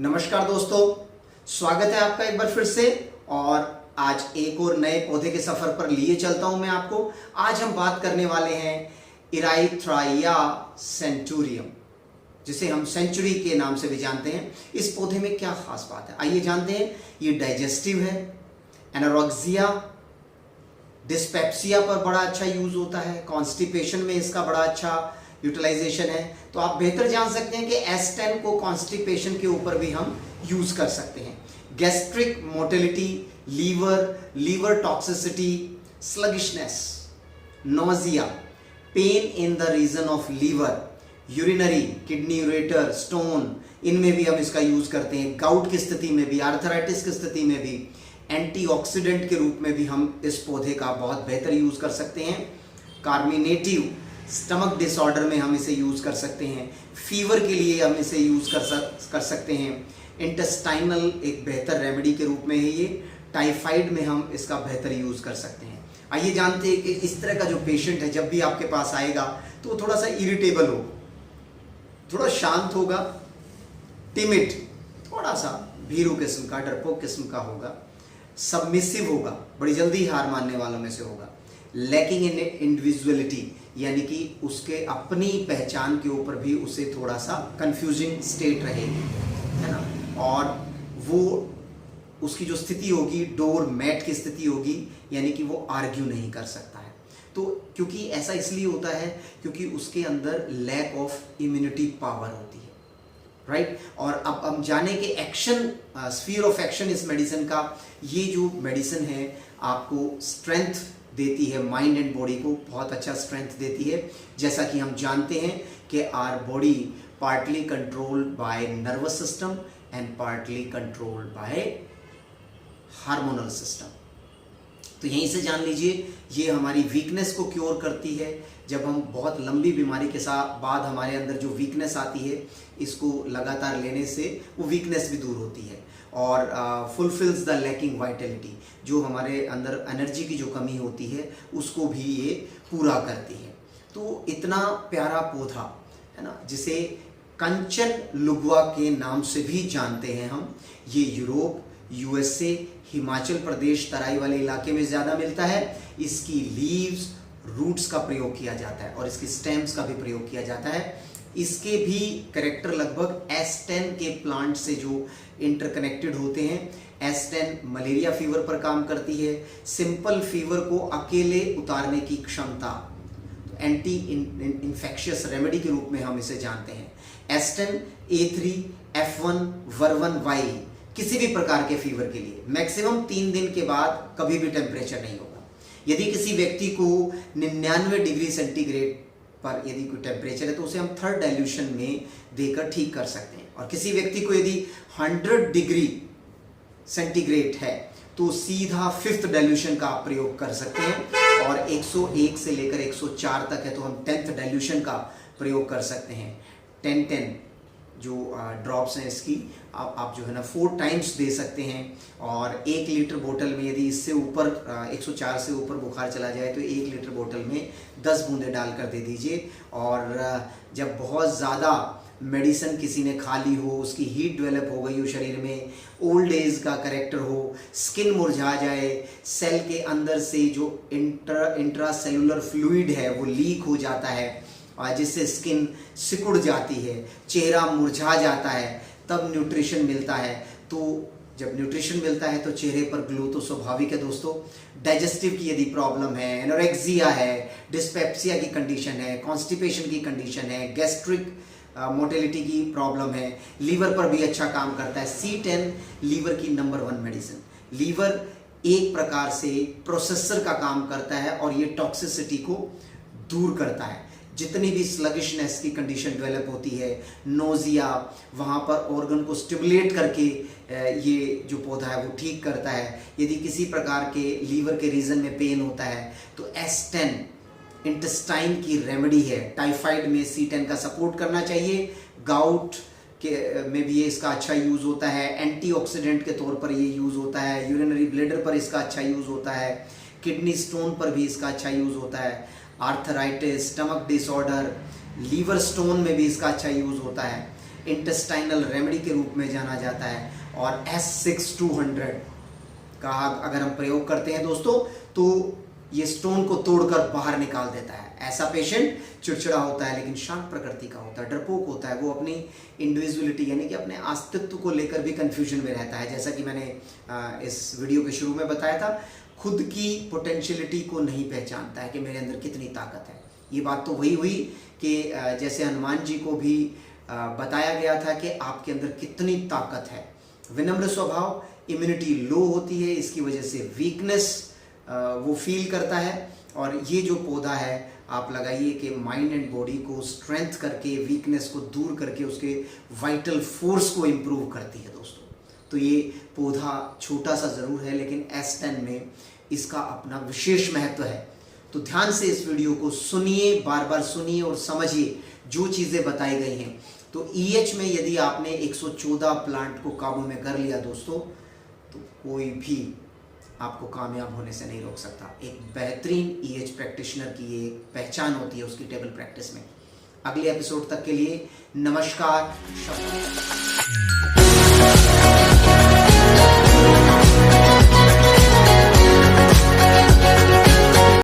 नमस्कार दोस्तों, स्वागत है आपका एक बार फिर से। और आज एक और नए पौधे के सफर पर लिए चलता हूं मैं आपको। आज हम बात करने वाले हैं इराइथ्राइया सेंचुरियम, जिसे हम सेंचुरी के नाम से भी जानते हैं। इस पौधे में क्या खास बात है, आइए जानते हैं। ये डाइजेस्टिव है, एनोरेक्सिया, डिस्पेप्सिया पर बड़ा अच्छा यूज होता है, कॉन्स्टिपेशन में इसका बड़ा अच्छा यूटिलाइजेशन है। तो आप बेहतर जान सकते हैं कि S10 को कॉन्स्टिपेशन के ऊपर भी हम यूज कर सकते हैं। Gastric motility, liver toxicity, sluggishness, nausea, pain in the region of liver, urinary, kidney ureter, stone, इनमें भी हम इसका यूज करते हैं। गाउट की स्थिति में भी, आर्थराइटिस की स्थिति में भी, एंटीऑक्सीडेंट के रूप में भी हम इस पौधे का बहुत बेहतर यूज कर सकते हैं। कार्मिनेटिव, स्टमक डिसऑर्डर में हम इसे यूज कर सकते हैं। फीवर के लिए हम इसे यूज कर सकते हैं। इंटेस्टाइनल एक बेहतर रेमेडी के रूप में है ये। टाइफाइड में हम इसका बेहतर यूज कर सकते हैं। आइए जानते हैं कि इस तरह का जो पेशेंट है जब भी आपके पास आएगा तो वो थोड़ा सा इरिटेबल हो, थोड़ा शांत होगा, टिमिड, थोड़ा सा भीरू किस्म का, डरपोक किस्म का होगा, सबमिसिव होगा, बड़ी जल्दी हार मानने वालों में से होगा, लैकिंग इन इंडिविजुअलिटी, यानी कि उसके अपनी पहचान के ऊपर भी उसे थोड़ा सा कंफ्यूजिंग स्टेट रहेगी, है ना। और वो उसकी जो स्थिति होगी डोर मैट की स्थिति होगी, यानी कि वो आर्ग्यू नहीं कर सकता है। तो क्योंकि ऐसा इसलिए होता है क्योंकि उसके अंदर लैक ऑफ इम्यूनिटी पावर होती है, राइट। और अब हम जाने कि एक्शन, स्फीयर ऑफ एक्शन इस मेडिसिन का, ये जो मेडिसिन है आपको स्ट्रेंथ देती है, माइंड एंड बॉडी को बहुत अच्छा स्ट्रेंथ देती है। जैसा कि हम जानते हैं कि our body partly controlled by nervous system and partly controlled by hormonal system. तो यहीं से जान लीजिए, ये हमारी वीकनेस को क्योर करती है। जब हम बहुत लंबी बीमारी के साथ बाद हमारे अंदर जो वीकनेस आती है, इसको लगातार लेने से वो वीकनेस भी दूर होती है और फुलफिल्स द लैकिंग वाइटलिटी, जो हमारे अंदर एनर्जी की जो कमी होती है उसको भी ये पूरा करती है। तो इतना प्यारा पौधा है ना, जिसे कंचन लुगवा के नाम से भी जानते हैं हम। ये यूरोप, USA, हिमाचल प्रदेश तराई वाले इलाके में ज़्यादा मिलता है। इसकी लीव्स, रूट्स का प्रयोग किया जाता है और इसकी स्टेम्स का भी प्रयोग किया जाता है। इसके भी करेक्टर लगभग S10 के प्लांट से जो इंटरकनेक्टेड होते हैं। S10 मलेरिया फीवर पर काम करती है, सिंपल फीवर को अकेले उतारने की क्षमता, एंटी इन्फेक्शियस रेमेडी के रूप में हम इसे जानते हैं। S10, A3, F1, VER1Y किसी भी प्रकार के फीवर के लिए मैक्सिमम 3 दिन के बाद कभी भी टेम्परेचर नहीं होगा। यदि किसी व्यक्ति को 99 डिग्री सेंटीग्रेड पर यदि कोई टेम्परेचर है तो उसे हम 3rd डाइल्यूशन में देकर ठीक कर सकते हैं। और किसी व्यक्ति को यदि 100 डिग्री सेंटीग्रेड है तो सीधा 5th डाइल्यूशन का आप प्रयोग कर सकते हैं। और 101 से लेकर 104 तक है तो हम 10th डाइल्यूशन का प्रयोग कर सकते हैं। 10-10 जो ड्रॉप्स हैं इसकी आप जो है ना 4 टाइम्स दे सकते हैं। और 1 लीटर बोतल में यदि इससे ऊपर 104 से ऊपर बुखार चला जाए तो 1 लीटर बोतल में 10 बूंदें डालकर दे दीजिए। और जब बहुत ज़्यादा मेडिसिन किसी ने खा ली हो, उसकी हीट डेवलप हो गई हो शरीर में, ओल्ड एज का करेक्टर हो, स्किन मुरझा जाए, सेल के अंदर से जो इंट्रासेलुलर फ्लूइड है वो लीक हो जाता है जिससे स्किन सिकुड़ जाती है, चेहरा मुरझा जाता है, तब न्यूट्रिशन मिलता है। तो जब न्यूट्रिशन मिलता है तो चेहरे पर ग्लो तो स्वाभाविक है दोस्तों। डाइजेस्टिव की यदि प्रॉब्लम है, एनोरेक्सिया है, डिस्पेप्सिया की कंडीशन है, कॉन्स्टिपेशन की कंडीशन है, गैस्ट्रिक मोटिलिटी की प्रॉब्लम है, लीवर पर भी अच्छा काम करता है। C10 लीवर की नंबर 1 मेडिसिन। लीवर एक प्रकार से प्रोसेसर का काम करता है और ये टॉक्सिसिटी को दूर करता है। जितनी भी स्लगिशनेस की कंडीशन डेवलप होती है, नोजिया, वहाँ पर ऑर्गन को स्टिमुलेट करके ये जो पौधा है वो ठीक करता है। यदि किसी प्रकार के लीवर के रीजन में पेन होता है तो S10 इंटेस्टाइन की रेमेडी है। टाइफाइड में C10 का सपोर्ट करना चाहिए। गाउट के में भी ये इसका अच्छा यूज़ होता है। एंटीऑक्सीडेंट के तौर पर ये यूज़ होता है। यूरिनरी ब्लैडर पर इसका अच्छा यूज़ होता है। किडनी स्टोन पर भी इसका अच्छा यूज़ होता है। Arthritis, stomach disorder, liver stone में भी इसका अच्छा यूज़ होता है। इंटेस्टाइनल रेमेडी के रूप में जाना जाता है। और S6200 का अगर हम प्रयोग करते हैं दोस्तों तो ये स्टोन को तोड़कर बाहर निकाल देता है। ऐसा पेशेंट चिड़चिड़ा होता है लेकिन शांत प्रकृति का होता है, डरपोक होता है, वो अपनी इंडिविजुअलिटी यानी कि अपने अस्तित्व को लेकर भी कंफ्यूजन में रहता है। जैसा कि मैंने इस वीडियो के शुरू में बताया था, खुद की पोटेंशियलिटी को नहीं पहचानता है कि मेरे अंदर कितनी ताकत है। ये बात तो वही हुई कि जैसे हनुमान जी को भी बताया गया था कि आपके अंदर कितनी ताकत है। विनम्र स्वभाव, इम्यूनिटी लो होती है, इसकी वजह से वीकनेस वो फील करता है। और ये जो पौधा है आप लगाइए कि माइंड एंड बॉडी को स्ट्रेंथ करके, वीकनेस को दूर करके उसके वाइटल फोर्स को इम्प्रूव करती है दोस्तों। तो ये पौधा छोटा सा ज़रूर है लेकिन S10 में इसका अपना विशेष महत्व है। तो ध्यान से इस वीडियो को सुनिए, बार बार सुनिए और समझिए जो चीज़ें बताई गई हैं। तो EH में यदि आपने 114 प्लांट को काबू में कर लिया दोस्तों, तो कोई भी आपको कामयाब होने से नहीं रोक सकता। एक बेहतरीन EH प्रैक्टिशनर की ये पहचान होती है उसकी टेबल प्रैक्टिस में। अगले एपिसोड तक के लिए नमस्कार।